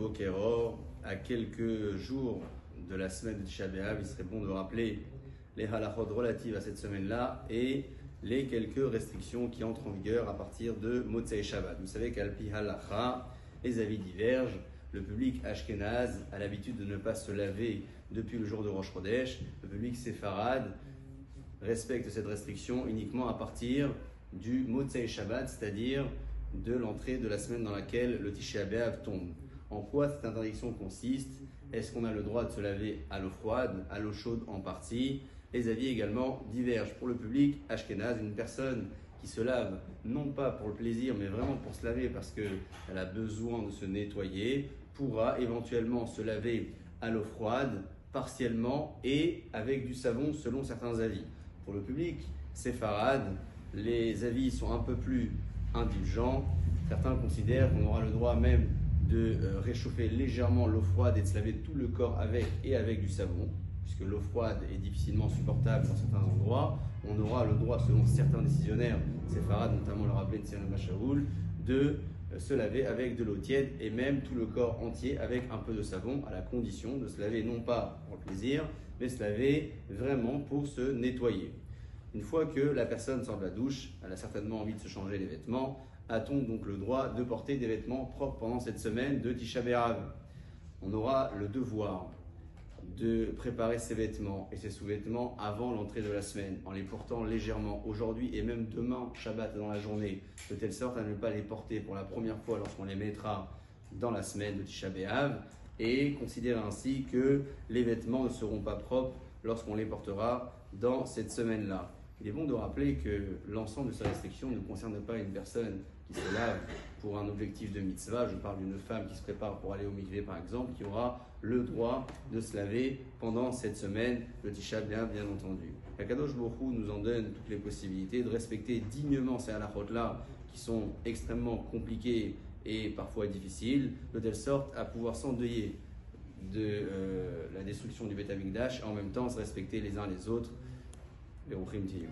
Boker, à quelques jours de la semaine de Tisha B'Av, il serait bon de rappeler les halachot relatives à cette semaine-là et les quelques restrictions qui entrent en vigueur à partir de Motzei Shabbat. Vous savez qu'Alpi Halacha, les avis divergent. Le public Ashkenaz a l'habitude de ne pas se laver depuis le jour de Rosh Chodesh. Le public séfarade respecte cette restriction uniquement à partir du Motzei Shabbat, c'est-à-dire de l'entrée de la semaine dans laquelle le Tisha B'Av tombe. En quoi cette interdiction consiste? Est-ce qu'on a le droit de se laver à l'eau froide, à l'eau chaude en partie? Les avis également divergent. Pour le public Ashkenaz, une personne qui se lave non pas pour le plaisir mais vraiment pour se laver parce qu'elle a besoin de se nettoyer pourra éventuellement se laver à l'eau froide partiellement et avec du savon selon certains avis. Pour le public séfarade, les avis sont un peu plus indulgents. Certains considèrent qu'on aura le droit même de réchauffer légèrement l'eau froide et de se laver tout le corps avec du savon, puisque l'eau froide est difficilement supportable dans certains endroits. On aura le droit, selon certains décisionnaires séfarades, notamment le rabbin Tzemach Bashaoul, de se laver avec de l'eau tiède et même tout le corps entier avec un peu de savon, à la condition de se laver non pas pour le plaisir, mais se laver vraiment pour se nettoyer. Une fois que la personne sort de la douche, elle a certainement envie de se changer les vêtements. A-t-on donc le droit de porter des vêtements propres pendant cette semaine de Tisha B'Av? On aura le devoir de préparer ses vêtements et ses sous-vêtements avant l'entrée de la semaine, en les portant légèrement aujourd'hui et même demain, Shabbat dans la journée, de telle sorte à ne pas les porter pour la première fois lorsqu'on les mettra dans la semaine de Tisha B'Av, et considérer ainsi que les vêtements ne seront pas propres lorsqu'on les portera dans cette semaine-là. Il est bon de rappeler que l'ensemble de ces restrictions ne concerne pas une personne qui se lave pour un objectif de mitzvah. Je parle d'une femme qui se prépare pour aller au mikvé par exemple, qui aura le droit de se laver pendant cette semaine, le Tisha B'Av bien entendu. Akadosh Baruch Hu nous en donne toutes les possibilités de respecter dignement ces halachot-là qui sont extrêmement compliquées et parfois difficiles, de telle sorte à pouvoir s'endeuiller de la destruction du Beth Amikdash et en même temps se respecter les uns les autres. Beruchim Tihim.